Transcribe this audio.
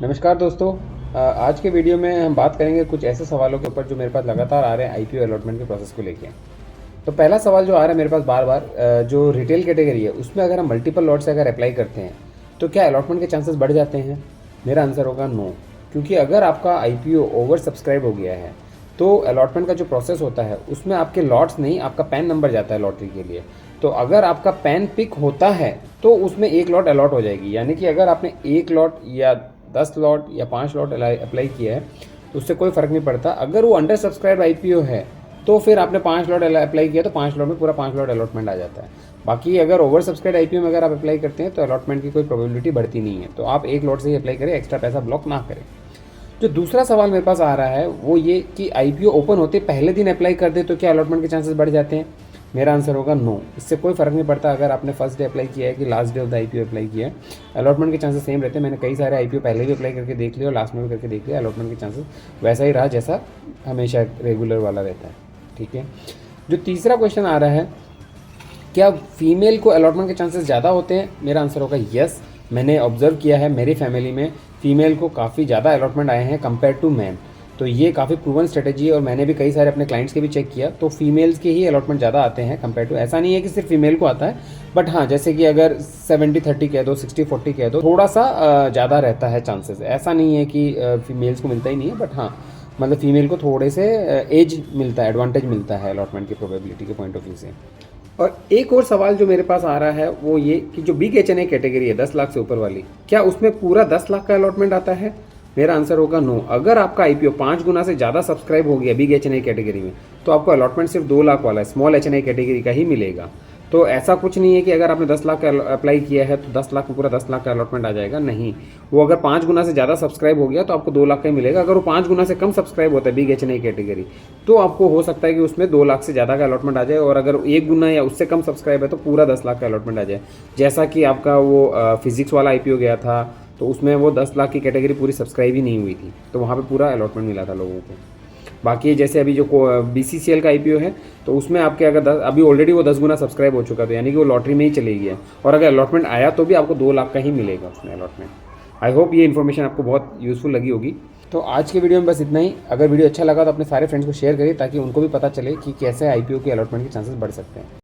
नमस्कार दोस्तों। आज के वीडियो में हम बात करेंगे कुछ ऐसे सवालों के ऊपर जो मेरे पास लगातार आ रहे हैं आईपीओ अलॉटमेंट के प्रोसेस को लेके। तो पहला सवाल जो आ रहा है मेरे पास बार बार, जो रिटेल कैटेगरी है उसमें अगर हम मल्टीपल लॉट से अगर अप्लाई करते हैं तो क्या अलॉटमेंट के चांसेस बढ़ जाते हैं? मेरा आंसर होगा नो, क्योंकि अगर आपका आईपीओ ओवर सब्सक्राइब हो गया है तो अलॉटमेंट का जो प्रोसेस होता है उसमें आपके लॉट्स नहीं, आपका पैन नंबर जाता है लॉटरी के लिए। तो अगर आपका पैन पिक होता है तो उसमें एक लॉट अलॉट हो जाएगी, यानी कि अगर आपने एक लॉट या 10 लॉट या 5 लॉट अप्लाई किया है तो उससे कोई फ़र्क नहीं पड़ता। अगर वो अंडर सब्सक्राइब आईपीओ है तो फिर आपने 5 लॉट अप्लाई किया तो 5 लॉट में पूरा 5 लॉट अलॉटमेंट आ जाता है। बाकी अगर ओवर सब्सक्राइब आईपीओ में अगर आप अप्लाई करते हैं तो अलॉटमेंट की कोई प्रोबेबिलिटी बढ़ती नहीं है। तो आप एक लॉट से ही अप्लाई करें, एक्स्ट्रा पैसा ब्लॉक ना करें। जो दूसरा सवाल मेरे पास आ रहा है वो ये कि आईपीओ ओपन होते पहले दिन अप्लाई कर दे तो क्या अलॉटमेंट के चांसेस बढ़ जाते हैं? मेरा आंसर होगा नो, इससे कोई फ़र्क नहीं पड़ता अगर आपने फर्स्ट डे अप्लाई किया है कि last day of the IPO apply किया है। अलॉटमेंट के चांसेस सेम रहते हैं। मैंने कई सारे आईपीओ पहले भी अप्लाई करके देख लिया और लास्ट में भी करके देख लिया, अलॉटमेंट के चांसेस वैसा ही रहा जैसा हमेशा रेगुलर वाला रहता है। ठीक है। जो तीसरा क्वेश्चन आ रहा है, क्या फीमेल को अलॉटमेंट के चांसेस ज़्यादा होते हैं? मेरा आंसर होगा यस। मैंने ऑब्जर्व किया है मेरी फैमिली में फीमेल को काफ़ी ज़्यादा अलॉटमेंट आए हैं कंपेयर टू मैन। तो ये काफ़ी प्रूवन स्ट्रेटेजी है और मैंने भी कई सारे अपने क्लाइंट्स के भी चेक किया तो फीमेल्स के ही अलॉटमेंट ज़्यादा आते हैं कंपेयर टू। ऐसा नहीं है कि सिर्फ फीमेल को आता है, बट हाँ, जैसे कि अगर 70-30 कह दो, 60-40 कह दो, थोड़ा सा ज़्यादा रहता है चांसेस। ऐसा नहीं है कि फीमेल्स को मिलता ही नहीं है, बट हाँ मतलब फीमेल को थोड़े से एज मिलता है, एडवांटेज मिलता है अलॉटमेंट की प्रोबेबिलिटी के पॉइंट ऑफ व्यू से। और एक और सवाल जो मेरे पास आ रहा है वो ये कि जो बिग एचएनआई कैटेगरी है 10 लाख से ऊपर वाली, क्या उसमें पूरा 10 लाख का अलॉटमेंट आता है? मेरा आंसर होगा नो। अगर आपका आईपीओ 5 गुना से ज़्यादा सब्सक्राइब हो गया बिग एचएनआई कैटेगरी में तो आपको अलॉटमेंट सिर्फ 2 लाख वाला स्मॉल एचएनआई कैटेगरी का ही मिलेगा। तो ऐसा कुछ नहीं है कि अगर आपने 10 लाख का अप्लाई किया है तो 10 लाख में पूरा 10 लाख का अलॉटमेंट आ जाएगा, नहीं। वो अगर 5 गुना से ज़्यादा सब्सक्राइब हो गया तो आपको 2 लाख का ही मिलेगा। अगर वो 5 गुना से कम सब्सक्राइब होता है बिग एचएनआई कैटेगरी तो आपको हो सकता है कि उसमें 2 लाख से ज़्यादा का अलॉटमेंट आ जाए, और अगर 1 गुना या उससे कम सब्सक्राइब है तो पूरा 10 लाख का अलॉटमेंट आ जाए। जैसा कि आपका वो फिजिक्स वाला आईपीओ गया था तो उसमें वो 10 लाख की कैटेगरी पूरी सब्सक्राइब ही नहीं हुई थी, तो वहाँ पे पूरा अलॉटमेंट मिला था लोगों को। बाकी जैसे अभी जो बीसीसीएल का आईपीओ है तो उसमें आपके अगर अभी ऑलरेडी वो 10 गुना सब्सक्राइब हो चुका था, यानी कि वो लॉटरी में ही चली गई है, और अगर अलॉटमेंट आया तो भी आपको 2 लाख का ही मिलेगा उसमें अलॉटमेंट। आई होप ये इन्फॉर्मेशन आपको बहुत यूज़फुल लगी होगी। तो आज के वीडियो में बस इतना ही। अगर वीडियो अच्छा लगा तो अपने सारे फ्रेंड्स को शेयर करिए ताकि उनको भी पता चले कि कैसे आईपीओ के अलॉटमेंट के चांसेस बढ़ सकते हैं।